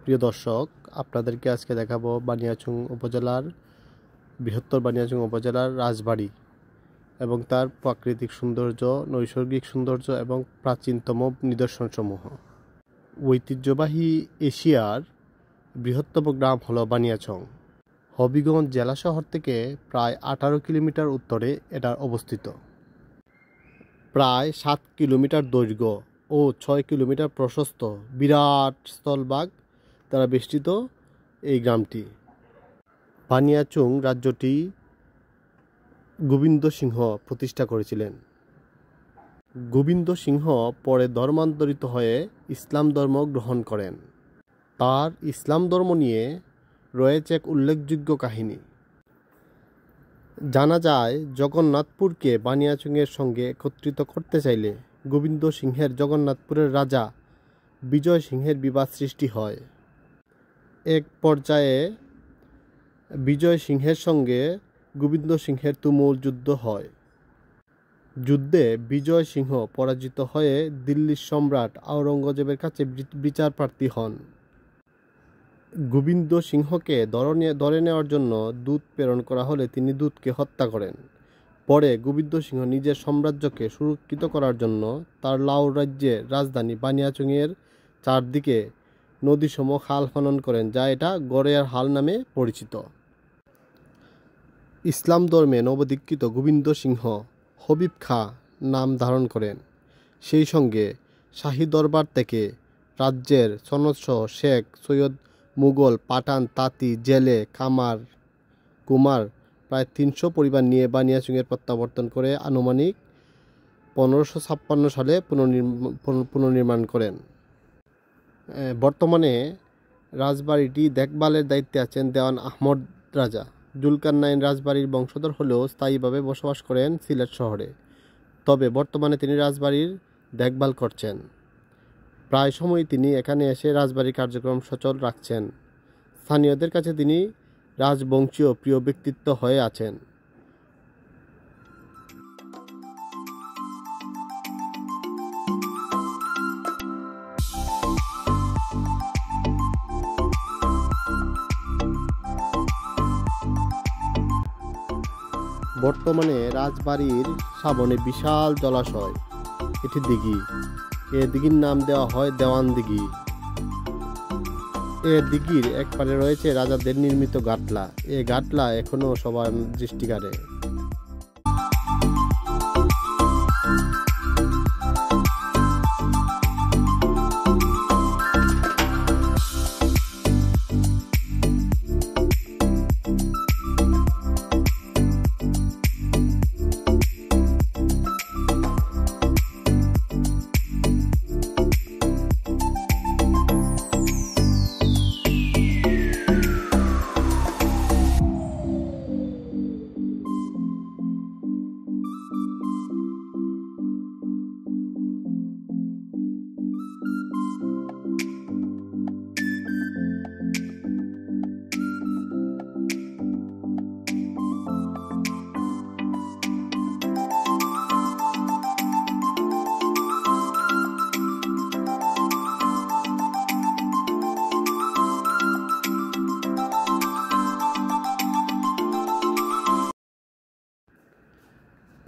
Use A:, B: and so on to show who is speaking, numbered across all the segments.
A: প্রিয় দর্শক, আপনাদেরকে আজকে দেখাবো বানিয়াচং উপজেলার বৃহত্তর বানিয়াচং উপজেলার রাজবাড়ি এবং তার প্রাকৃতিক সৌন্দর্য, নৈসর্গিক সৌন্দর্য এবং প্রাচীনতম নিদর্শনসমূহ। ঐতিহ্যবাহী এশিয়ার বৃহত্তম গ্রাম হলো বানিয়াচং। হবিগঞ্জ জেলা শহর থেকে প্রায় 18 কিলোমিটার উত্তরে এটা অবস্থিত। প্রায় 7 কিলোমিটার দৈর্ঘ্য ও 6 কিলোমিটার প্রশস্ত বিরাট স্থলভাগ দ্বারা বেষ্টিত এই গ্রামটি। বানিয়াচং রাজ্যটি গোবিন্দ সিংহ প্রতিষ্ঠা করেছিলেন। গোবিন্দ সিংহ পরে ধর্মান্তরিত হয়ে ইসলাম ধর্ম গ্রহণ করেন। তার ইসলাম ধর্ম নিয়ে রয়েছে এক উল্লেখযোগ্য কাহিনী। জানা যায়, জগন্নাথপুরকে বানিয়াচংয়ের সঙ্গে একত্রিত করতে চাইলে গোবিন্দ সিংহের জগন্নাথপুরের রাজা বিজয় সিংহের বিবাদ সৃষ্টি হয়। এক পর্যায়ে বিজয় সিংহের সঙ্গে গোবিন্দ সিংহের তুমুল যুদ্ধ হয়। যুদ্ধে বিজয় সিংহ পরাজিত হয়ে দিল্লির সম্রাট আওরঙ্গজেবের কাছে বিচার প্রার্থী হন। গোবিন্দ সিংহকে ধরে নেওয়ার জন্য দূত প্রেরণ করা হলে তিনি দূতকে হত্যা করেন। পরে গোবিন্দ সিংহ নিজের সাম্রাজ্যকে সুরক্ষিত করার জন্য তার লাউর রাজ্যের রাজধানী বানিয়াচংয়ের চারদিকে নদীসম খাল খনন করেন, যা এটা গড়েয়ার হাল নামে পরিচিত। ইসলাম ধর্মে নবদীক্ষিত গোবিন্দ সিংহ হবিব খাঁ নাম ধারণ করেন। সেই সঙ্গে শাহী দরবার থেকে রাজ্যের সনদসহ শেখ, সৈয়দ, মুঘল, পাঠান, তাঁতি, জেলে, কামার, কুমার প্রায় 300 পরিবার নিয়ে বানিয়াচংয়ের প্রত্যাবর্তন করে আনুমানিক 1556 সালে পুনর্নির্মাণ করেন। বর্তমানে রাজবাড়িটি দেখভালের দায়িত্বে আছেন দেওয়ান আহমদ রাজা। জুলকারনাইন রাজবাড়ির বংশধর হলেও স্থায়ীভাবে বসবাস করেন সিলেট শহরে। তবে বর্তমানে তিনি রাজবাড়ির দেখভাল করছেন। প্রায় সময় তিনি এখানে এসে রাজবাড়ির কার্যক্রম সচল রাখছেন। স্থানীয়দের কাছে তিনি রাজবংশীয় প্রিয় ব্যক্তিত্ব হয়ে আছেন। বর্তমানে রাজবাড়ির সামনে বিশাল জলাশয়, এটি দিঘি। এ দিঘির নাম দেওয়া হয় দেওয়ান দিঘি। এ দিঘির এক পারে রয়েছে রাজাদের নির্মিত গাটলা। এ গাটলা এখনও সবার দৃষ্টি কাড়ে।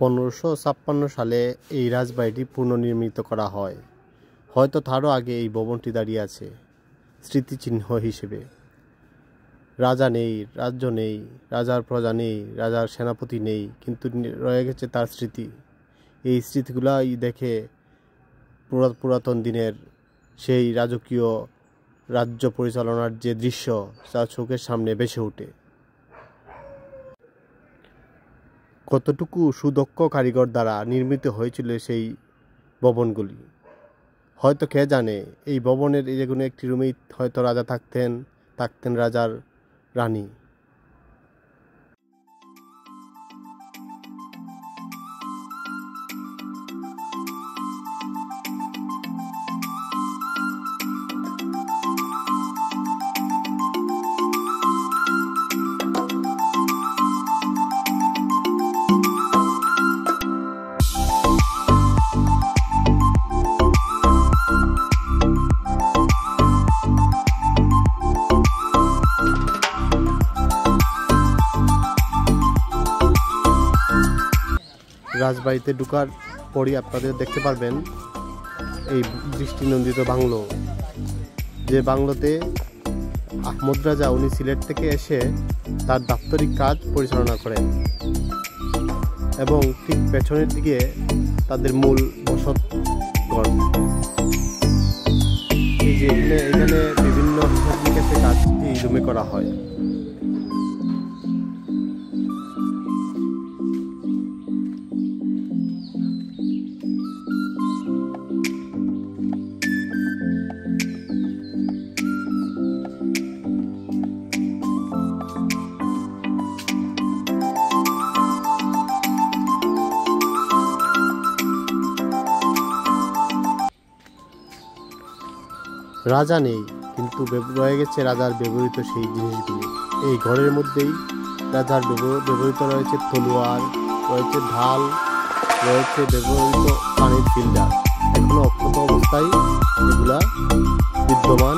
A: (1556 সালে এই রাজবাড়িটি পুনর্নির্মিত করা হয়। হয়তো তারও আগে এই ভবনটি দাঁড়িয়ে আছে স্মৃতিচিহ্ন হিসেবে। রাজা নেই, রাজ্য নেই, রাজার প্রজা নেই, রাজার সেনাপতি নেই, কিন্তু রয়ে গেছে তার স্মৃতি। এই স্মৃতিগুলাই দেখে পুরাতন দিনের সেই রাজকীয় রাজ্য পরিচালনার যে দৃশ্য তা চোখের সামনে ভেসে ওঠে। কতটুকু সুদক্ষ কারিগর দ্বারা নির্মিত হয়েছিল সেই ভবনগুলি, হয়তো কে জানে। এই ভবনের যে কোনো একটি রুমেই হয়তো রাজা থাকতেন রাজার রানী। রাজবাড়িতে ঢোকার পরই আপনাদের দেখতে পারবেন এই দৃষ্টিনন্দিত বাংলো, যে বাংলোতে আহমদ রাজা উনি সিলেট থেকে এসে তার দাপ্তরিক কাজ পরিচালনা করেন এবং ঠিক পেছনের দিকে তাদের মূল বসত ঘর। এই যে এখানে বিভিন্ন হিসাব নিকাশের কাজ এই রুমে করা হয়। রাজা নেই, কিন্তু রয়ে গেছে রাজার ব্যবহৃত সেই জিনিসগুলি। এই ঘরের মধ্যেই রাজার ব্যবহৃত রয়েছে তলোয়ার, রয়েছে ঢাল, রয়েছে ব্যবহৃত পানির ফিল্টার। এখনো অক্ষত অবস্থায় এগুলা বিদ্যমান।